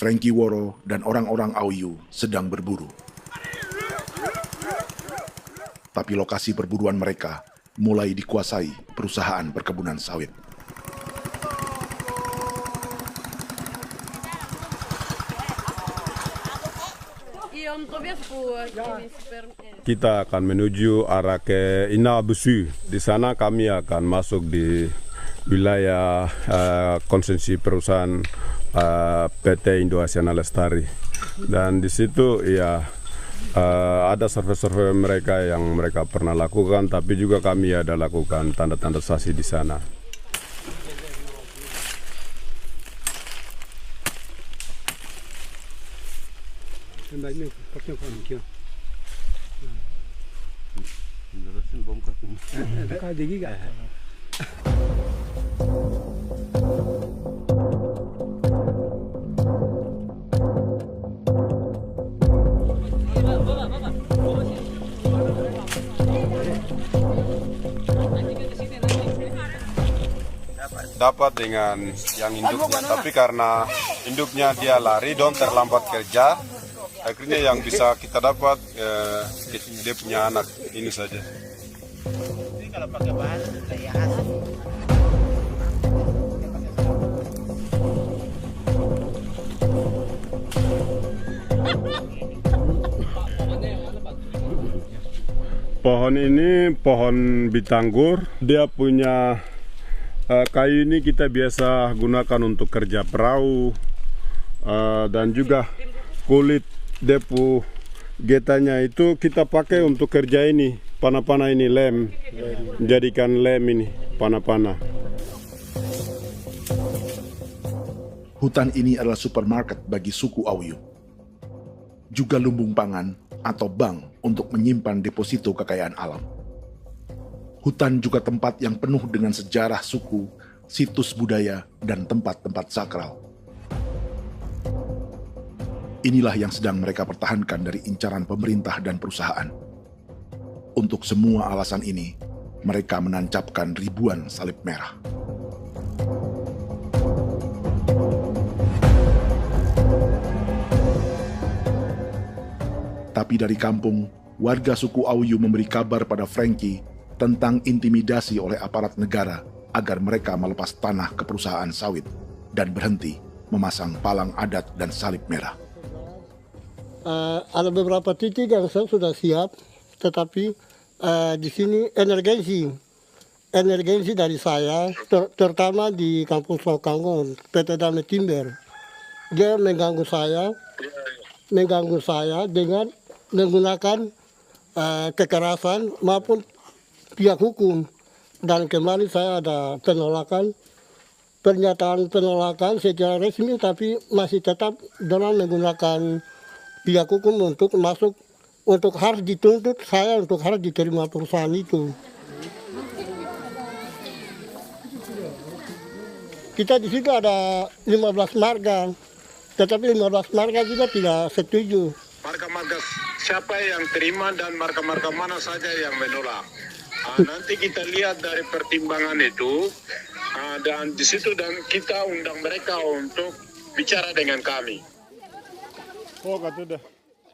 Frankie Woro dan orang-orang Auyu sedang berburu. Tapi lokasi perburuan mereka mulai dikuasai perusahaan perkebunan sawit. Kita akan menuju arah ke Inabusu. Di sana kami akan masuk di wilayah konsesi perusahaan PT Indo Asiana Lestari. Dan di situ ya ada survei-survei mereka yang mereka pernah lakukan, tapi juga kami ada lakukan tanda-tanda saksi di sana. Dapat dengan yang induknya, tapi karena induknya dia lari dan terlambat kerja, akhirnya yang bisa kita dapat dia punya anak ini saja. Kalau pakai bahan kayak pohon ini pohon bitanggur, dia punya kayu ini kita biasa gunakan untuk kerja perahu, dan juga kulit depu getanya itu kita pakai untuk kerja ini, panah-panah ini lem, jadikan lem ini, panah-panah. Hutan ini adalah supermarket bagi suku Auyu. Juga lumbung pangan atau bank untuk menyimpan deposito kekayaan alam. Hutan juga tempat yang penuh dengan sejarah suku, situs budaya, dan tempat-tempat sakral. Inilah yang sedang mereka pertahankan dari incaran pemerintah dan perusahaan. Untuk semua alasan ini, mereka menancapkan ribuan salib merah. Tapi dari kampung, warga suku Auyu memberi kabar pada Frankie tentang intimidasi oleh aparat negara agar mereka melepas tanah ke perusahaan sawit dan berhenti memasang palang adat dan salib merah. Ada beberapa titik yang saya sudah siap, tetapi di sini emergensi dari saya, terutama di Kampung Sokangon, PT Damai Timber. Dia mengganggu saya dengan menggunakan kekerasan maupun pihak hukum. Dan kemarin saya ada pernyataan penolakan secara resmi, tapi masih tetap dengan menggunakan pihak hukum untuk masuk, untuk harus dituntut saya untuk harus diterima perusahaan itu. Kita di situ ada 15 marga, tetapi 15 marga juga tidak setuju. Marga-marga siapa yang terima dan marga-marga mana saja yang menolak. Nanti kita lihat dari pertimbangan itu, dan di situ dan kita undang mereka untuk bicara dengan kami.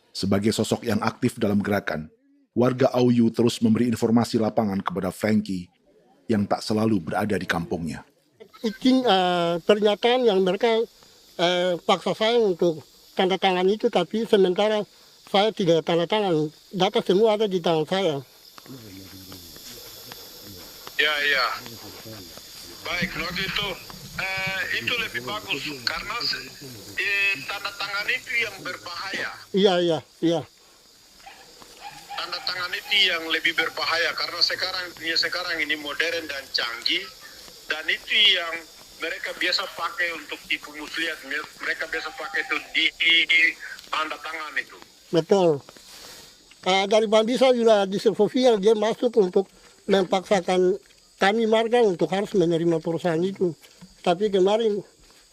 Sebagai sosok yang aktif dalam gerakan, warga Auyu terus memberi informasi lapangan kepada Frankie yang tak selalu berada di kampungnya. Izin pernyataan yang mereka paksa saya untuk tanda tangan itu, tapi sementara saya tidak tanda tangan. Data semua ada di tangan saya. Ya. Baik, kalau gitu itu lebih bagus karena tanda tangan itu yang berbahaya. Iya. Tanda tangan itu yang lebih berbahaya karena sekarang ini modern dan canggih, dan itu yang mereka biasa pakai untuk tipu muslihat. Mereka biasa pakai itu di tanda tangan itu. Betul. Dari Bambisa juga di Sofia dia masuk untuk memaksakan kami marga untuk harus menerima perusahaan itu. Tapi kemarin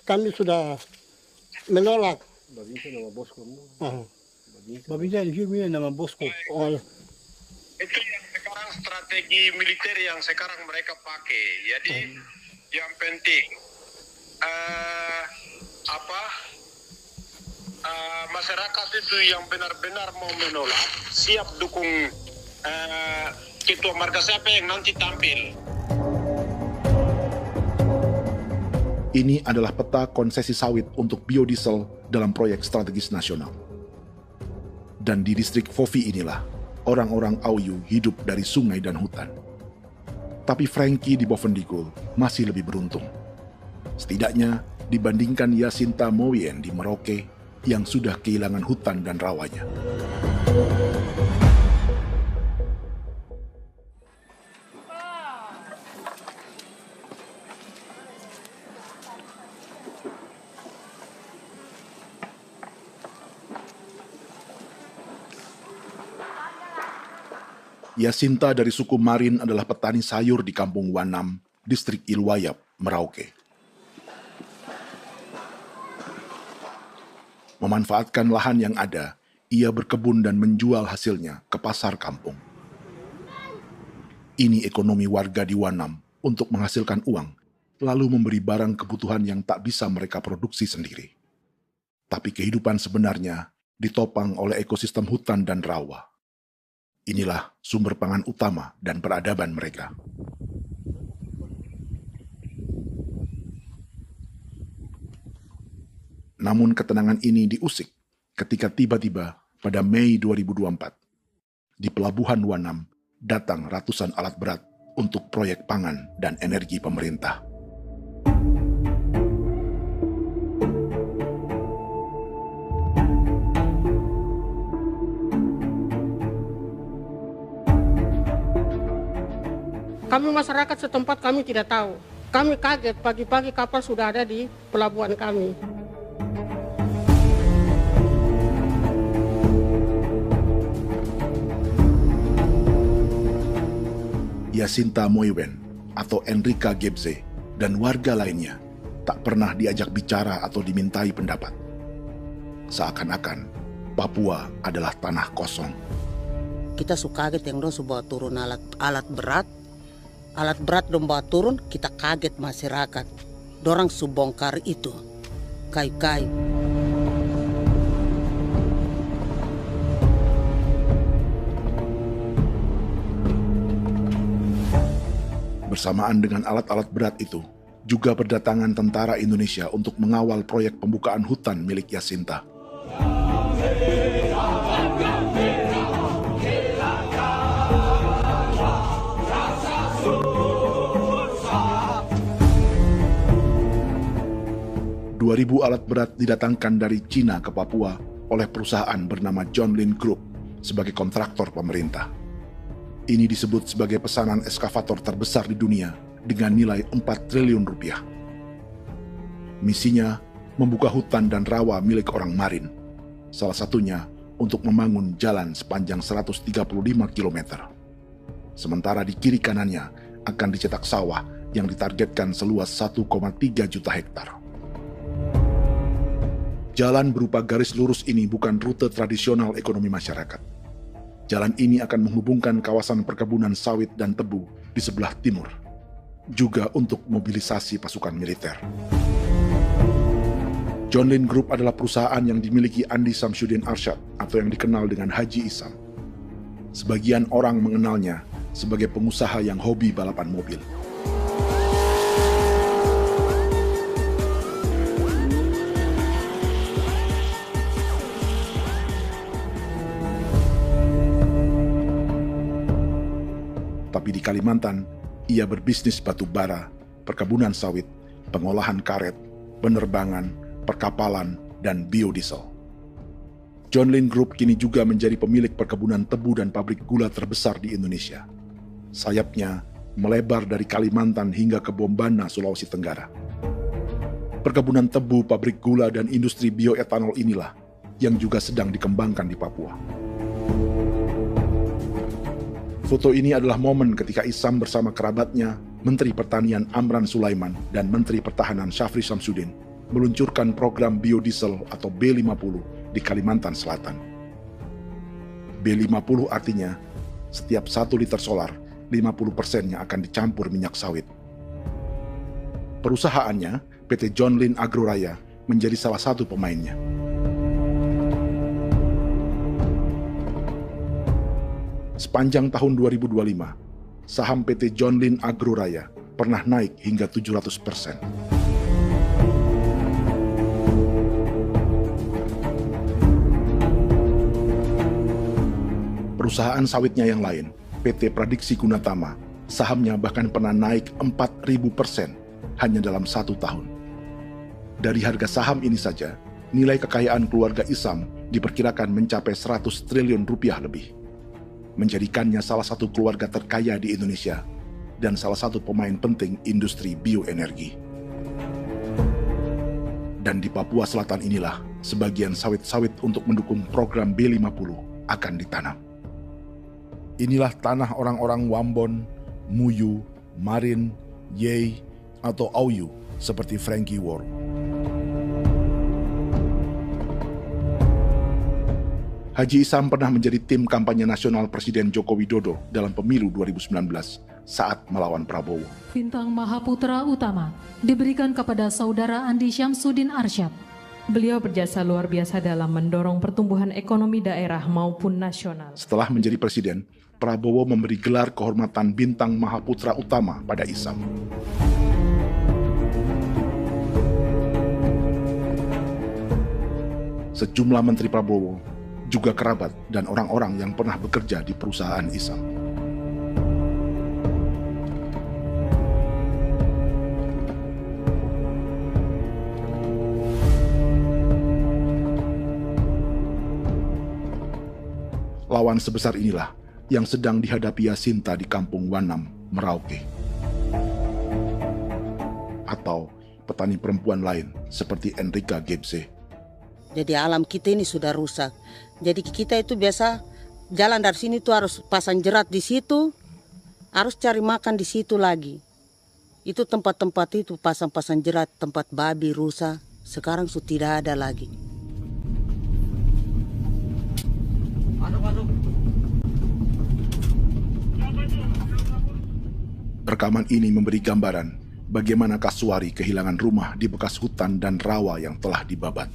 kami sudah menolak. Babinsa nama bos kamu. Babinsa di sini nama bosku. Oh. Itu yang sekarang strategi militer yang sekarang mereka pakai. Jadi yang penting masyarakat itu yang benar-benar mau menolak, siap dukung ketua marga siapa yang nanti tampil. Ini adalah peta konsesi sawit untuk biodiesel dalam proyek strategis nasional. Dan di distrik Fofi inilah, orang-orang Auyu hidup dari sungai dan hutan. Tapi Frankie di Bovendigul masih lebih beruntung. Setidaknya dibandingkan Yasinta Moyen di Merauke yang sudah kehilangan hutan dan rawanya. Yasinta dari suku Marin adalah petani sayur di Kampung Wanam, distrik Ilwayap, Merauke. Memanfaatkan lahan yang ada, ia berkebun dan menjual hasilnya ke pasar kampung. Ini ekonomi warga di Wanam untuk menghasilkan uang, lalu memberi barang kebutuhan yang tak bisa mereka produksi sendiri. Tapi kehidupan sebenarnya ditopang oleh ekosistem hutan dan rawa. Inilah sumber pangan utama dan peradaban mereka. Namun ketenangan ini diusik ketika tiba-tiba pada Mei 2024, di Pelabuhan Wanam datang ratusan alat berat untuk proyek pangan dan energi pemerintah. Kami masyarakat setempat kami tidak tahu. Kami kaget pagi-pagi kapal sudah ada di pelabuhan kami. Yasinta Moywen atau Enrika Gebze dan warga lainnya tak pernah diajak bicara atau dimintai pendapat. Seakan-akan Papua adalah tanah kosong. Kita suka kaget yang dong bawa turun alat berat dong bawa turun, kita kaget masyarakat. Dorang subongkar itu kayu-kayu. Bersamaan dengan alat-alat berat itu, juga berdatangan tentara Indonesia untuk mengawal proyek pembukaan hutan milik Yasinta. Ribu alat berat didatangkan dari Cina ke Papua oleh perusahaan bernama John Lin Group sebagai kontraktor pemerintah. Ini disebut sebagai pesanan eskavator terbesar di dunia dengan nilai 4 triliun rupiah. Misinya membuka hutan dan rawa milik orang Marin, salah satunya untuk membangun jalan sepanjang 135 km. Sementara di kiri kanannya akan dicetak sawah yang ditargetkan seluas 1,3 juta hektar. Jalan berupa garis lurus ini bukan rute tradisional ekonomi masyarakat. Jalan ini akan menghubungkan kawasan perkebunan sawit dan tebu di sebelah timur, juga untuk mobilisasi pasukan militer. John Lin Group adalah perusahaan yang dimiliki Andi Samsudin Arsyad atau yang dikenal dengan Haji Isam. Sebagian orang mengenalnya sebagai pengusaha yang hobi balapan mobil. Tapi di Kalimantan, ia berbisnis batu bara, perkebunan sawit, pengolahan karet, penerbangan, perkapalan, dan biodiesel. John Lin Group kini juga menjadi pemilik perkebunan tebu dan pabrik gula terbesar di Indonesia. Sayapnya melebar dari Kalimantan hingga ke Bombana, Sulawesi Tenggara. Perkebunan tebu, pabrik gula, dan industri bioetanol inilah yang juga sedang dikembangkan di Papua. Foto ini adalah momen ketika Isam bersama kerabatnya, Menteri Pertanian Amran Sulaiman dan Menteri Pertahanan Syafri Samsudin meluncurkan program biodiesel atau B50 di Kalimantan Selatan. B50 artinya setiap 1 liter solar, 50%-nya akan dicampur minyak sawit. Perusahaannya, PT John Lin Agroraya, menjadi salah satu pemainnya. Sepanjang tahun 2025, saham PT John Lynn Agroraya pernah naik hingga 700%. Perusahaan sawitnya yang lain, PT Pradiksi Gunatama, sahamnya bahkan pernah naik 4.000% hanya dalam 1 tahun. Dari harga saham ini saja, nilai kekayaan keluarga Isam diperkirakan mencapai 100 triliun rupiah lebih, menjadikannya salah satu keluarga terkaya di Indonesia dan salah satu pemain penting industri bioenergi. Dan di Papua Selatan inilah sebagian sawit-sawit untuk mendukung program B50 akan ditanam. Inilah tanah orang-orang Wambon, Muyu, Marin, Yei, atau Auyu seperti Frankie Wor. Haji Isam pernah menjadi tim kampanye nasional Presiden Joko Widodo dalam pemilu 2019 saat melawan Prabowo. Bintang Mahaputra Utama diberikan kepada Saudara Andi Syamsuddin Arsyad. Beliau berjasa luar biasa dalam mendorong pertumbuhan ekonomi daerah maupun nasional. Setelah menjadi presiden, Prabowo memberi gelar kehormatan Bintang Mahaputra Utama pada Isam. Sejumlah menteri Prabowo, juga kerabat dan orang-orang yang pernah bekerja di perusahaan Isam. Lawan sebesar inilah yang sedang dihadapi Yasinta di kampung Wanam, Merauke. Atau petani perempuan lain seperti Enrika Gebze. Jadi alam kita ini sudah rusak. Jadi kita itu biasa jalan dari sini tuh harus pasang jerat di situ, harus cari makan di situ lagi. Itu tempat-tempat itu pasang-pasang jerat, tempat babi rusak. Sekarang sudah tidak ada lagi. Rekaman ini memberi gambaran bagaimana Kasuari kehilangan rumah di bekas hutan dan rawa yang telah dibabat.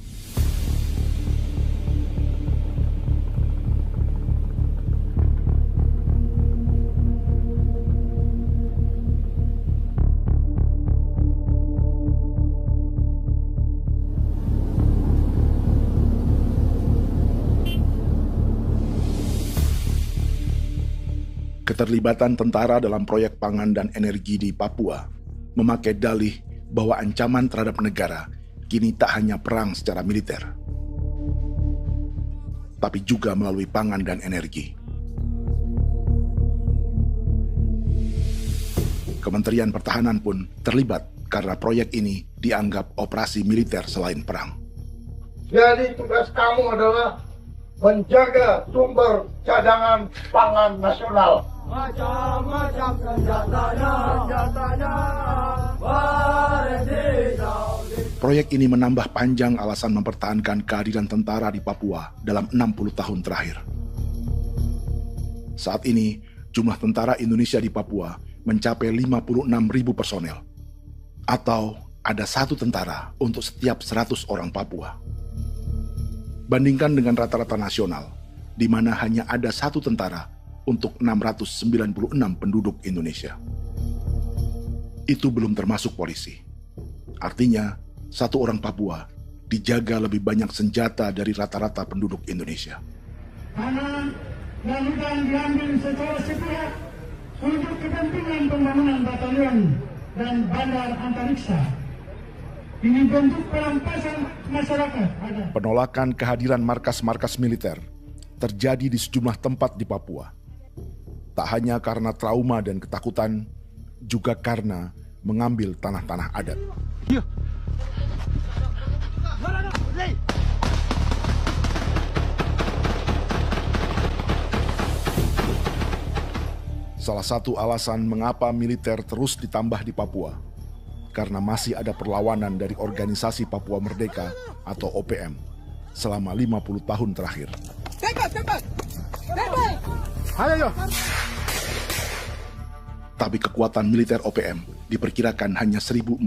Keterlibatan tentara dalam proyek pangan dan energi di Papua memakai dalih bahwa ancaman terhadap negara kini tak hanya perang secara militer, tapi juga melalui pangan dan energi. Kementerian Pertahanan pun terlibat karena proyek ini dianggap operasi militer selain perang. Jadi tugas kamu adalah menjaga sumber cadangan pangan nasional. Macam-macam senjatanya, Proyek ini menambah panjang alasan mempertahankan kehadiran tentara di Papua dalam 60 tahun terakhir. Saat ini, jumlah tentara Indonesia di Papua mencapai 56.000 personel. Atau ada 1 tentara untuk setiap 100 orang Papua. Bandingkan dengan rata-rata nasional, di mana hanya ada 1 tentara untuk 696 penduduk Indonesia. Itu belum termasuk polisi. Artinya, 1 orang Papua dijaga lebih banyak senjata dari rata-rata penduduk Indonesia. Tanah dan hutan diambil secara sepihak untuk kepentingan pembangunan batalion dan bandar antariksa. Ini bentuk perampasan masyarakat. Penolakan kehadiran markas-markas militer terjadi di sejumlah tempat di Papua. Tak hanya karena trauma dan ketakutan, juga karena mengambil tanah-tanah adat. Salah satu alasan mengapa militer terus ditambah di Papua, karena masih ada perlawanan dari Organisasi Papua Merdeka atau OPM selama 50 tahun terakhir. Tapi kekuatan militer OPM diperkirakan hanya 1.430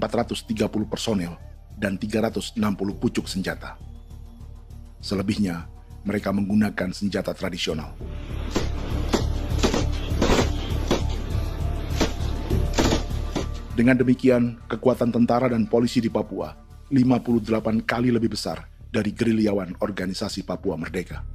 personel dan 360 pucuk senjata. Selebihnya, mereka menggunakan senjata tradisional. Dengan demikian, kekuatan tentara dan polisi di Papua 58 kali lebih besar dari gerilyawan organisasi Papua Merdeka.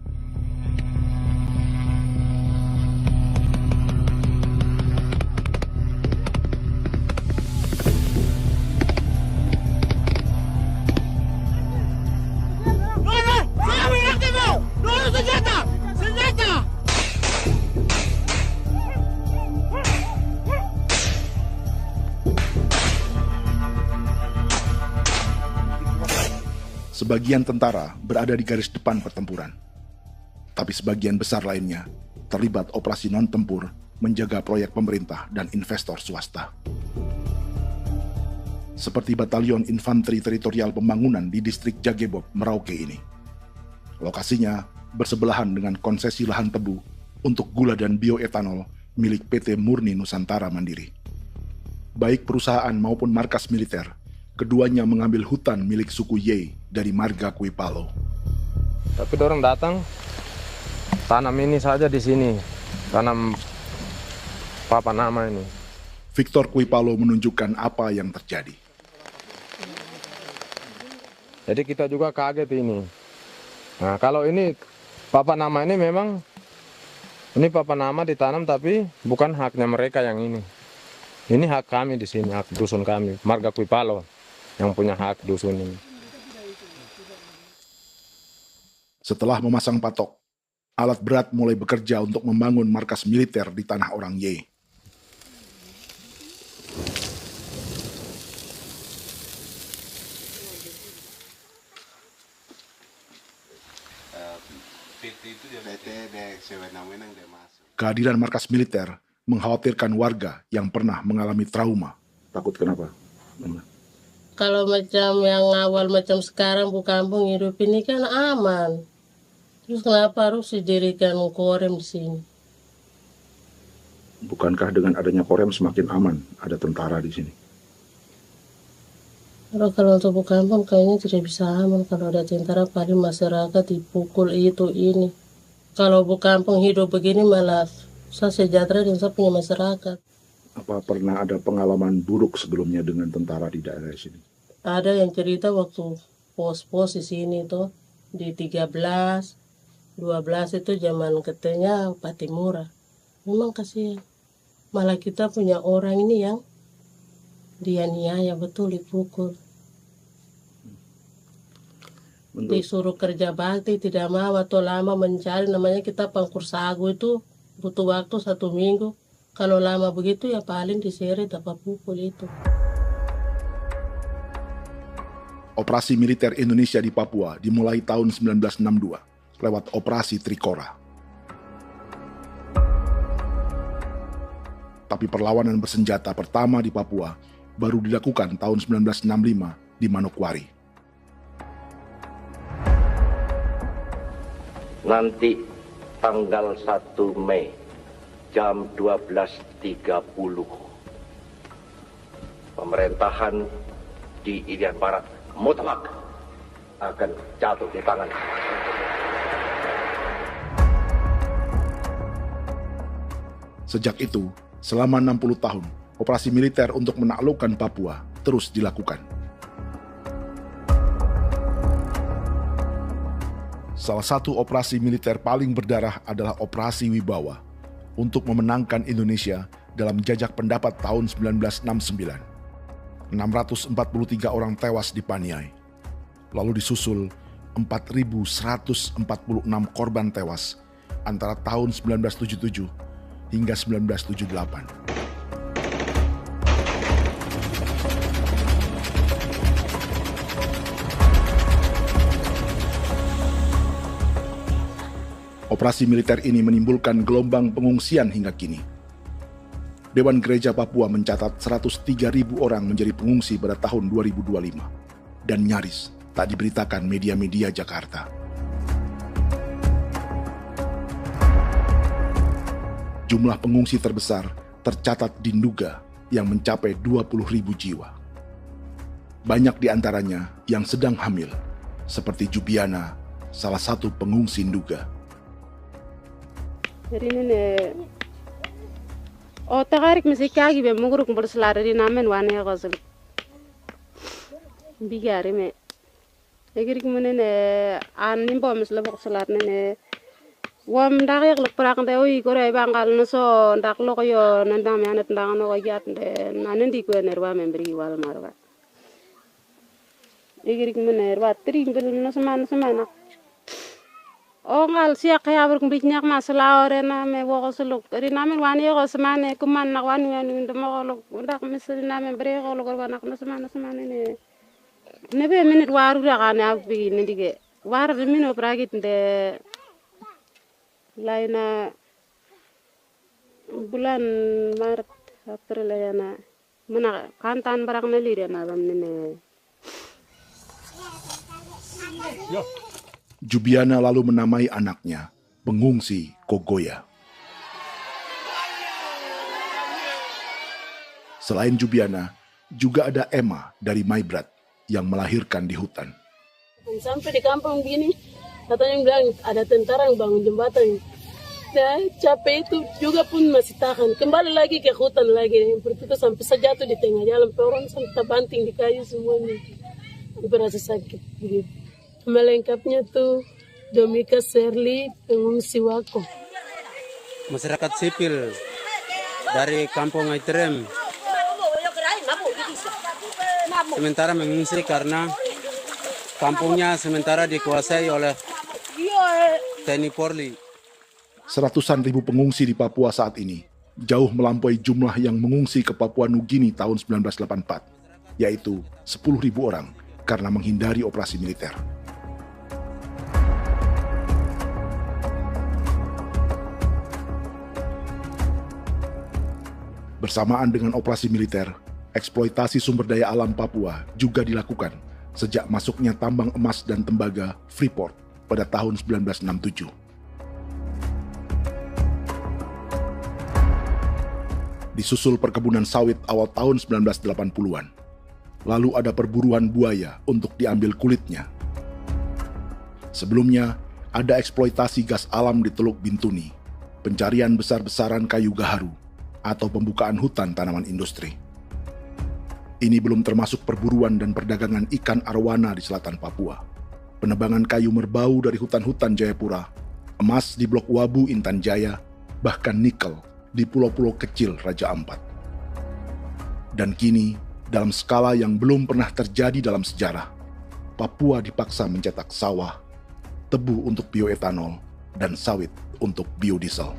Sebagian tentara berada di garis depan pertempuran, tapi sebagian besar lainnya terlibat operasi non-tempur menjaga proyek pemerintah dan investor swasta. Seperti Batalion Infanteri Teritorial Pembangunan di distrik Jagebob, Merauke ini. Lokasinya bersebelahan dengan konsesi lahan tebu untuk gula dan bioetanol milik PT Murni Nusantara Mandiri. Baik perusahaan maupun markas militer, keduanya mengambil hutan milik suku Ye dari marga Kuipalo. Tapi dorong datang, tanam ini saja di sini, tanam papan nama ini. Victor Kuipalo menunjukkan apa yang terjadi. Jadi kita juga kaget ini. Nah, kalau ini papan nama ini memang, ini papan nama ditanam tapi bukan haknya mereka yang ini. Ini hak kami di sini, hak dusun kami, marga Kuipalo yang punya hak dusun ini. Setelah memasang patok, alat berat mulai bekerja untuk membangun markas militer di tanah orang Ye. Kehadiran markas militer mengkhawatirkan warga yang pernah mengalami trauma. Takut kenapa? Kalau macam yang awal macam sekarang bu kampung hidup ini kan aman. Terus kenapa harus didirikan korem di sini? Bukankah dengan adanya korem semakin aman? Ada tentara di sini. Kalau untuk bu kampung kayaknya tidak bisa aman kalau ada tentara, paling masyarakat dipukul itu ini. Kalau bu kampung hidup begini malah saya sejahtera dan saya punya masyarakat. Apa pernah ada pengalaman buruk sebelumnya dengan tentara di daerah sini? Ada yang cerita waktu pos-pos di sini tuh di 13, 12 itu zaman katanya Patimura. Memang kasihan. Malah kita punya orang ini yang dia niaya betul dipukul. Disuruh kerja bakti tidak mau atau lama mencari, namanya kita pangkur sagu itu butuh waktu 1 minggu. Kalau lama begitu ya paling diseret apa pukul itu. Operasi militer Indonesia di Papua dimulai tahun 1962 lewat Operasi Trikora. Tapi perlawanan bersenjata pertama di Papua baru dilakukan tahun 1965 di Manokwari. Nanti tanggal 1 Mei jam 12.30 pemerintahan di Irian Barat mutlak akan jatuh di tangan. Sejak itu, selama 60 tahun, operasi militer untuk menaklukkan Papua terus dilakukan. Salah satu operasi militer paling berdarah adalah Operasi Wibawa untuk memenangkan Indonesia dalam jajak pendapat tahun 1969. 643 orang tewas di Paniai. Lalu disusul 4.146 korban tewas antara tahun 1977 hingga 1978. Operasi militer ini menimbulkan gelombang pengungsian hingga kini. Dewan Gereja Papua mencatat 103.000 orang menjadi pengungsi pada tahun 2025 dan nyaris tak diberitakan media-media Jakarta. Jumlah pengungsi terbesar tercatat di Nduga yang mencapai 20.000 jiwa. Banyak di antaranya yang sedang hamil, seperti Jubiana, salah satu pengungsi Nduga. Jadi ini O tagarik misi kagi be muguruk berselari di namen wane gosel. Bigari me. Egirik menene an nimbo misle berselar nene. Wam dagek lek prak de oi kore bangal no so ndak lo yo nandang me anet ndang no yat de nanen di ko nerwa membri wal marwa. Egirik mene erwa tri ngel no semana. O ngal siya kaya berkumpit nyak masalah orena me wo seluk ri namen wani ko semane kuman nak wani ndemo ko ndak misri namen bre ko lo nak no semana ne be minit waru ra kana abi ne dige war de mino pragit de laina bulan Maret April yana mana kantan barang ne lire na bam ne. Jubiana lalu menamai anaknya Pengungsi Kogoya. Selain Jubiana, juga ada Emma dari Maibrat yang melahirkan di hutan. Sampai di kampung gini, katanya bilang ada tentara yang bangun jembatan. Nah, capek itu juga pun masih tahan. Kembali lagi ke hutan lagi. Itu sampai sejatuh di tengah jalan. Orang sampai terbanting di kayu semuanya. Berasa sakit begitu. Melengkapnya tuh Domika Serli, pengungsi Wako. Masyarakat sipil dari kampung Aitrem sementara mengungsi karena kampungnya sementara dikuasai oleh TNI Polri. Seratusan ribu pengungsi di Papua saat ini jauh melampaui jumlah yang mengungsi ke Papua Nugini tahun 1984, yaitu 10.000 orang karena menghindari operasi militer. Bersamaan dengan operasi militer, eksploitasi sumber daya alam Papua juga dilakukan sejak masuknya tambang emas dan tembaga Freeport pada tahun 1967. Disusul perkebunan sawit awal tahun 1980-an. Lalu ada perburuan buaya untuk diambil kulitnya. Sebelumnya, ada eksploitasi gas alam di Teluk Bintuni, pencarian besar-besaran kayu gaharu, atau pembukaan hutan tanaman industri. Ini belum termasuk perburuan dan perdagangan ikan arwana di selatan Papua, penebangan kayu merbau dari hutan-hutan Jayapura, emas di Blok Wabu Intan Jaya, bahkan nikel di pulau-pulau kecil Raja Ampat. Dan kini, dalam skala yang belum pernah terjadi dalam sejarah, Papua dipaksa mencetak sawah, tebu untuk bioetanol, dan sawit untuk biodiesel.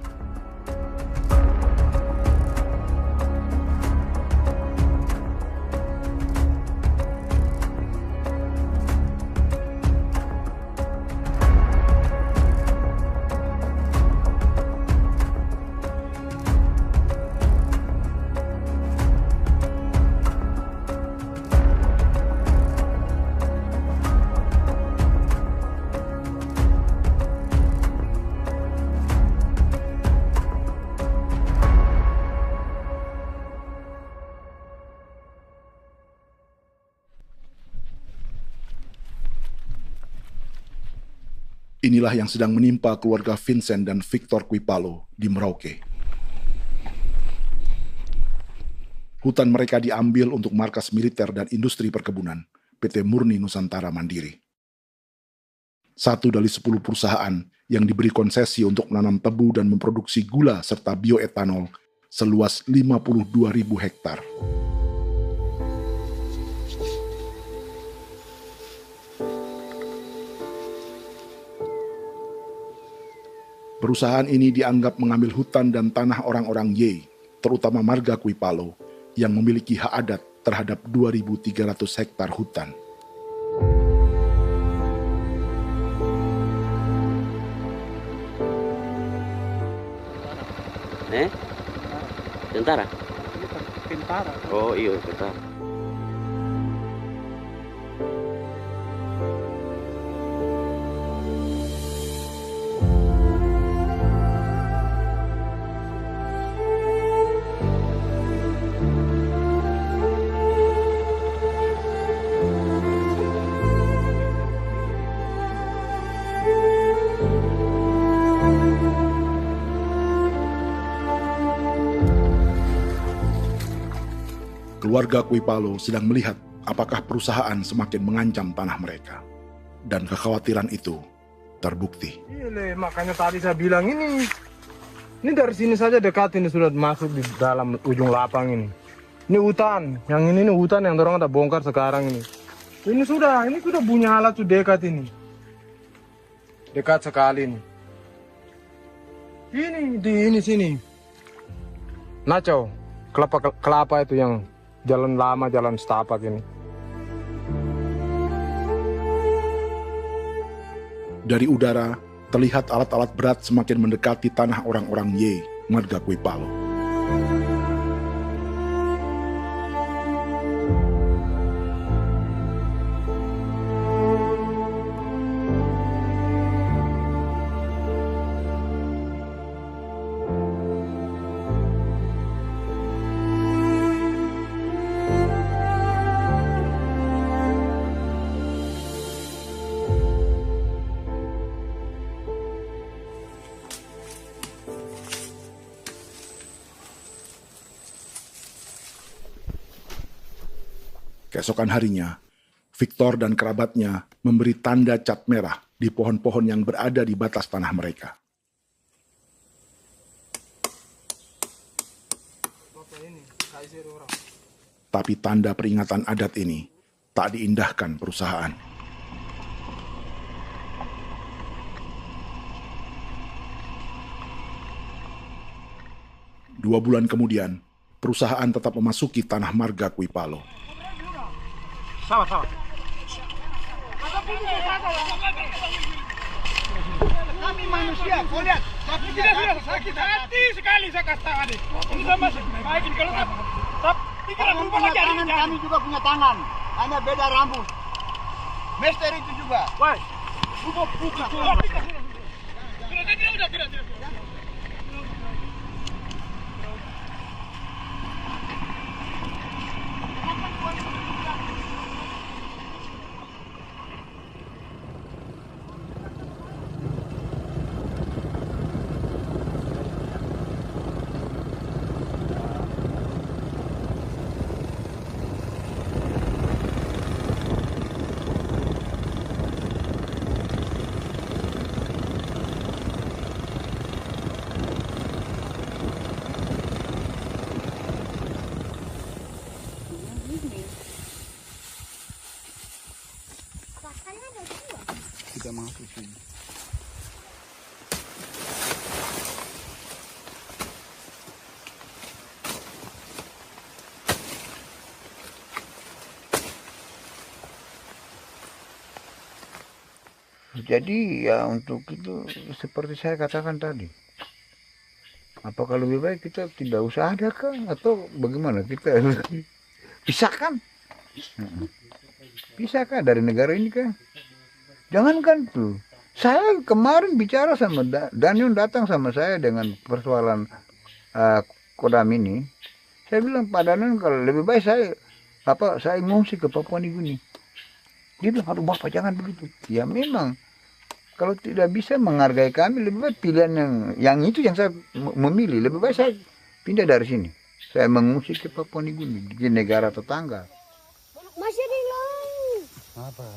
Inilah yang sedang menimpa keluarga Vincent dan Victor Kuipalo di Merauke. Hutan mereka diambil untuk markas militer dan industri perkebunan, PT Murni Nusantara Mandiri. 1 dari 10 perusahaan yang diberi konsesi untuk menanam tebu dan memproduksi gula serta bioetanol seluas 52.000 hektar. Perusahaan ini dianggap mengambil hutan dan tanah orang-orang Ye, terutama marga Kuipalo, yang memiliki hak adat terhadap 2.300 hektar hutan. Tentara? Tentara. Oh iya, tentara. Keluarga Kuipalo sedang melihat apakah perusahaan semakin mengancam tanah mereka. Dan kekhawatiran itu terbukti. Iya, makanya tadi saya bilang ini dari sini saja dekat ini sudah masuk di dalam ujung lapang ini. Ini hutan, yang ini hutan yang dorong ada bongkar sekarang ini. Ini sudah punya alat sudah dekat ini. Dekat sekali ini. Ini sini. Nacau, kelapa itu yang jalan lama, jalan setapak ini. Dari udara, terlihat alat-alat berat semakin mendekati tanah orang-orang Ye, warga Kuipalo. Keesokan harinya, Victor dan kerabatnya memberi tanda cat merah di pohon-pohon yang berada di batas tanah mereka. Tapi tanda peringatan adat ini tak diindahkan perusahaan. Dua bulan kemudian, perusahaan tetap memasuki tanah marga Kuipalo. Sama. Kami manusia, kau lihat. Tapi kita sudah sakit hati sekali saya kasih tahu adik. Ini sama baik ini kalau pikiran berubah lagi tangan, kami juga punya tangan, hanya beda rambut. Mister itu juga. Wah, buka. Sudah. Kita masuk sini. Jadi ya untuk itu seperti saya katakan tadi. Apakah lebih baik kita tidak usah ada kan atau bagaimana kita pisahkan? Pisahkan dari negara ini kan? Jangankan tuh. Saya kemarin bicara sama Daniel datang sama saya dengan persoalan Kodam ini. Saya bilang Pak Daniel kalau lebih baik saya ngungsi ke Papua Nugini. Dia bilang aduh Bapak jangan begitu. Ya memang kalau tidak bisa menghargai kami lebih baik pilihan yang itu yang saya memilih. Lebih baik saya pindah dari sini. Saya mengungsi ke Papua Nugini di negara tetangga. Masih di laut. Apa?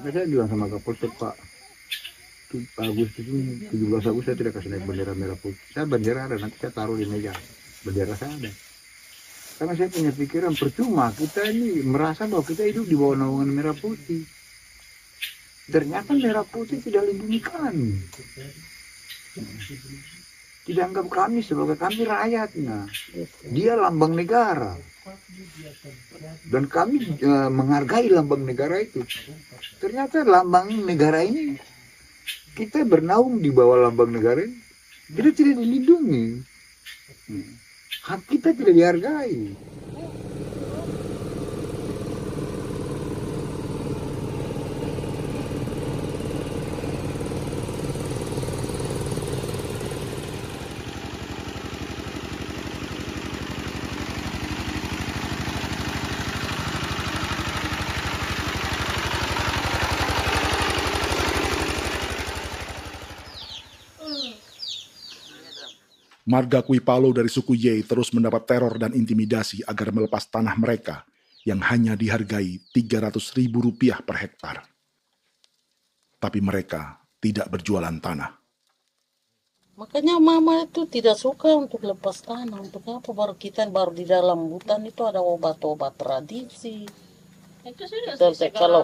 Saya bilang sama Kapolsek Pak Agustus ini 17 Agustus saya tidak kasih naik bendera merah putih. Saya bendera ada nanti saya taruh di meja. Bendera saya ada. Karena saya punya pikiran percuma kita ini merasa bahwa kita hidup di bawah naungan merah putih. Ternyata merah putih tidak lindungi kami. Tidak anggap kami sebagai kami rakyatnya. Dia lambang negara. Dan kami menghargai lambang negara itu. Ternyata lambang negara ini kita bernaung di bawah lambang negara ini. Kita tidak dilindungi. Hak kita tidak dihargai. Marga Kuipalo dari suku Ye terus mendapat teror dan intimidasi agar melepas tanah mereka yang hanya dihargai Rp300.000 per hektar. Tapi mereka tidak berjualan tanah. Makanya mama itu tidak suka untuk lepas tanah. Untuk apa? Baru kita baru di dalam hutan itu ada obat-obat tradisi. Itu sudah Kalau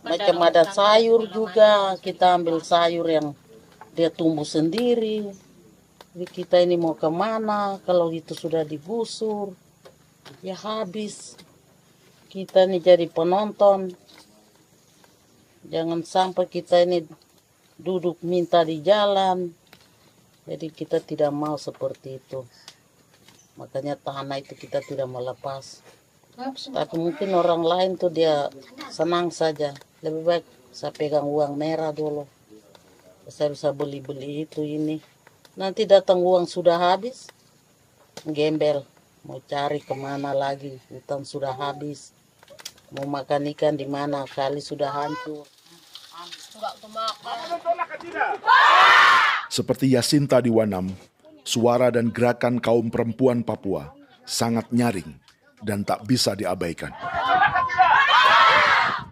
macam ada sayur juga, kita ambil sayur yang dia tumbuh sendiri. Jadi kita ini mau kemana, kalau itu sudah digusur, ya habis. Kita ini jadi penonton. Jangan sampai kita ini duduk minta di jalan. Jadi kita tidak mau seperti itu. Makanya tanah itu kita tidak melepas. Tapi mungkin orang lain tuh dia senang saja. Lebih baik saya pegang uang merah dulu. Saya bisa beli-beli itu ini. Nanti datang uang sudah habis, gembel. Mau cari kemana lagi, hutan sudah habis. Mau makan ikan di mana, kali sudah hancur. Seperti Yasinta di Wanam, suara dan gerakan kaum perempuan Papua sangat nyaring dan tak bisa diabaikan.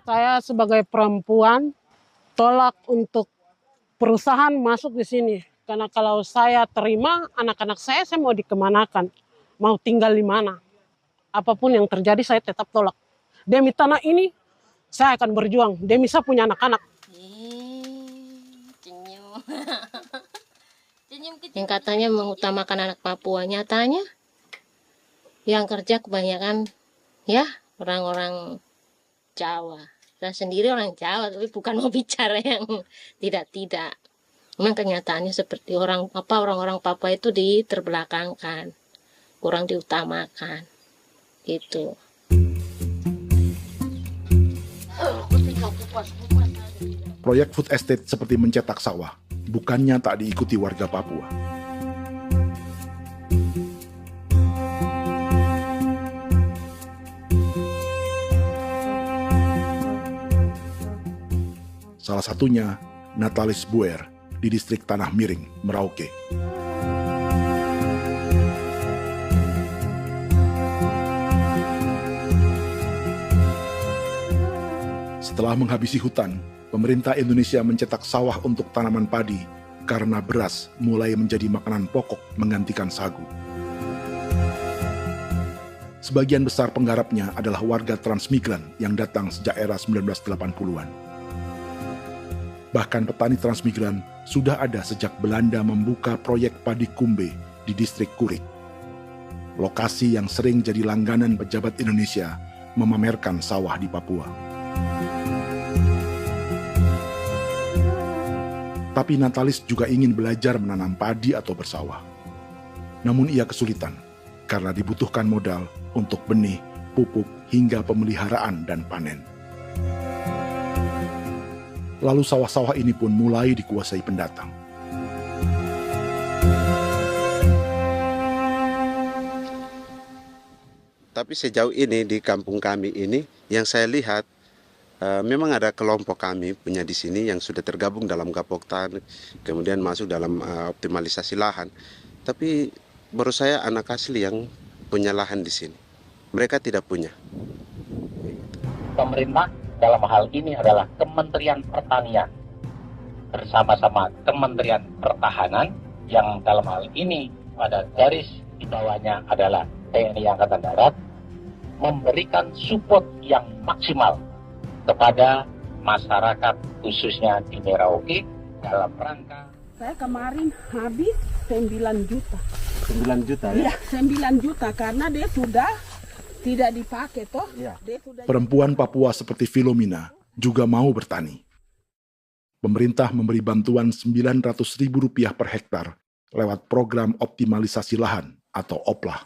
Saya sebagai perempuan tolak untuk perusahaan masuk di sini. Karena kalau saya terima anak-anak saya mau dikemanakan, mau tinggal di mana. Apapun yang terjadi saya tetap tolak. Demi tanah ini saya akan berjuang, demi saya punya anak-anak. Yang katanya mengutamakan anak Papua, nyatanya yang kerja kebanyakan ya orang-orang Jawa. Saya sendiri orang Jawa, tapi bukan mau bicara yang tidak-tidak. Memang kenyataannya seperti orang-orang Papua itu diterbelakangkan, kurang diutamakan, gitu. Proyek food estate seperti mencetak sawah, bukannya tak diikuti warga Papua. Salah satunya Natalis Buer di distrik Tanah Miring, Merauke. Setelah menghabisi hutan, pemerintah Indonesia mencetak sawah untuk tanaman padi karena beras mulai menjadi makanan pokok menggantikan sagu. Sebagian besar penggarapnya adalah warga transmigran yang datang sejak era 1980-an. Bahkan petani transmigran sudah ada sejak Belanda membuka proyek padi kumbe di distrik Kurik. Lokasi yang sering jadi langganan pejabat Indonesia memamerkan sawah di Papua. Tapi Natalis juga ingin belajar menanam padi atau bersawah. Namun ia kesulitan karena dibutuhkan modal untuk benih, pupuk, hingga pemeliharaan dan panen. Lalu sawah-sawah ini pun mulai dikuasai pendatang. Tapi sejauh ini di kampung kami ini yang saya lihat memang ada kelompok kami punya di sini yang sudah tergabung dalam Gapoktan, kemudian masuk dalam optimalisasi lahan. Tapi baru saya anak asli yang punya lahan di sini. Mereka tidak punya. Pemerintah dalam hal ini adalah Kementerian Pertanian bersama-sama Kementerian Pertahanan yang dalam hal ini pada garis di bawahnya adalah TNI Angkatan Darat memberikan support yang maksimal kepada masyarakat khususnya di Merauke dalam rangka. Saya kemarin habis 9 juta. 9 juta Iya, ya? 9 juta karena dia sudah tidak dipakai toh. Ya. Perempuan Papua seperti Filomina juga mau bertani. Pemerintah memberi bantuan Rp900.000 per hektar lewat program optimalisasi lahan atau OPLAH.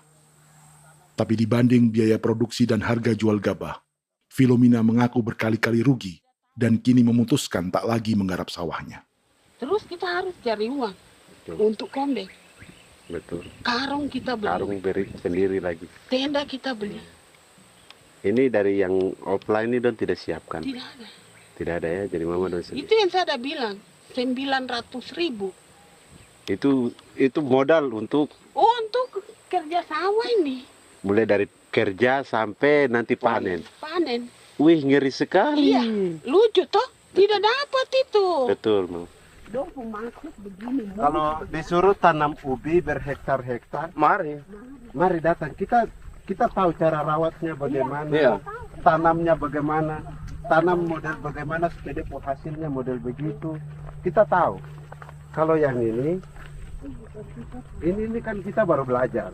Tapi dibanding biaya produksi dan harga jual gabah, Filomina mengaku berkali-kali rugi dan kini memutuskan tak lagi menggarap sawahnya. Terus kita harus cari uang untuk kondek. Betul. Karung kita beli. Karung beri sendiri lagi. Tenda kita beli. Ini dari yang offline ini don tidak siapkan. Tidak ada. Tidak ada ya, jadi mama don sendiri. Itu yang saya ada bilang, 900.000. Itu modal untuk kerja sawah ini. mulai dari kerja sampai nanti panen. Panen. Wih, ngeri sekali. Iya, lucu toh? Tidak dapat itu. Betul, Mam. Kalau disuruh tanam ubi berhektar-hektar, mari datang. Kita tahu cara rawatnya bagaimana, tanamnya bagaimana, tanam model bagaimana supaya hasilnya model begitu. Kita tahu. Kalau yang ini kan kita baru belajar.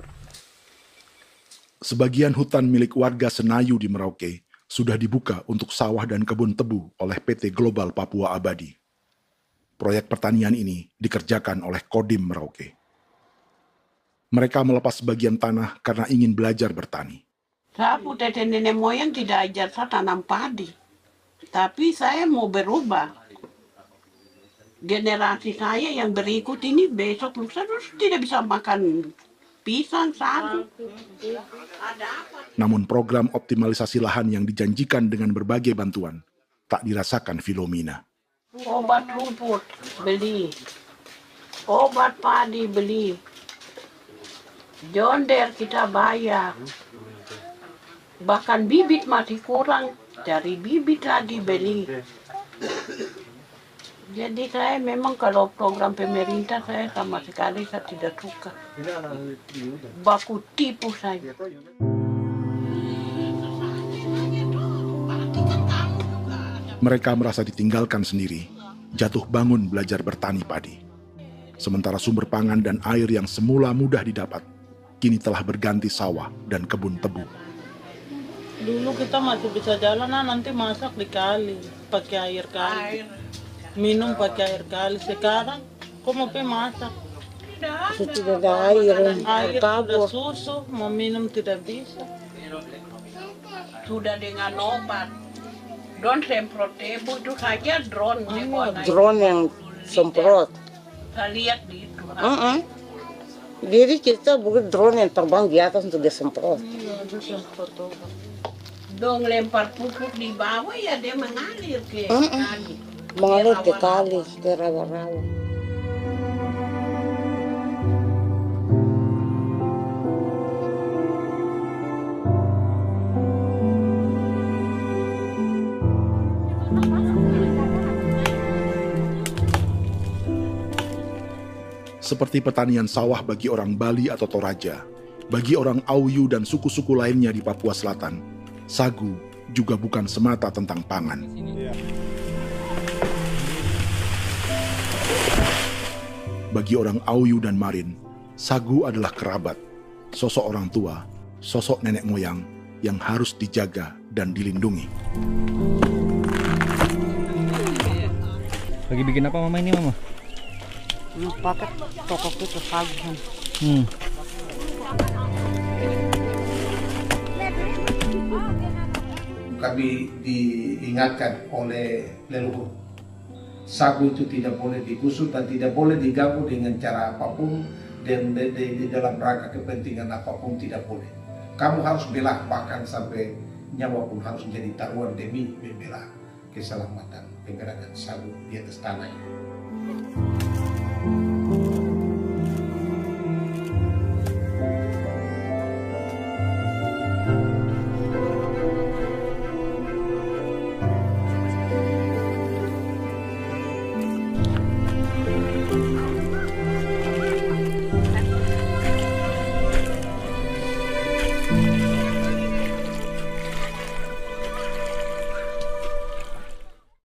Sebagian hutan milik warga Senayu di Merauke sudah dibuka untuk sawah dan kebun tebu oleh PT Global Papua Abadi. Proyek pertanian ini dikerjakan oleh Kodim Merauke. Mereka melepas sebagian tanah karena ingin belajar bertani. Saya tete nenek moyang tidak ajar saya tanam padi. Tapi saya mau berubah. Generasi saya yang berikut ini besok lusa tidak bisa makan pisang, sagu. Namun program optimalisasi lahan yang dijanjikan dengan berbagai bantuan tak dirasakan Filomina. Obat rumput beli, obat padi beli, jonder kita bayar, bahkan bibit masih kurang, cari bibit lagi beli. Jadi saya memang kalau program pemerintah saya sama sekali saya tidak suka. Baku tipu saya. Mereka merasa ditinggalkan sendiri, jatuh bangun belajar bertani padi. Sementara sumber pangan dan air yang semula mudah didapat, kini telah berganti sawah dan kebun tebu. Dulu kita masih bisa jalan, nanti masak di kali, pakai air kali. Minum pakai air kali. Sekarang, kok mau masak? Tidak ada air, air sudah susu, mau minum tidak bisa. Sudah dengan obat. Drone semprot tebu itu saja drone. Drone yang semprot. Saya lihat di itu. Jadi kita bukan drone yang terbang di atas untuk disemprot. Dong lempar pupuk di bawah ya dia mengalir ke kali. Mengalir ke kali, ke rawa-rawa. Seperti pertanian sawah bagi orang Bali atau Toraja, bagi orang Auyu dan suku-suku lainnya di Papua Selatan, sagu juga bukan semata tentang pangan. Bagi orang Auyu dan Marin, sagu adalah kerabat, sosok orang tua, sosok nenek moyang yang harus dijaga dan dilindungi. Lagi bikin apa mama ini mama? Pakai toko itu sagu. Kami diingatkan oleh leluhur, sagu itu tidak boleh digusur dan tidak boleh diganggu dengan cara apapun, dan di dalam rangka kepentingan apapun tidak boleh. Kamu harus bela, bahkan sampai nyawa pun harus menjadi taruhan demi membela keselamatan pergerakan sagu di atas tanah.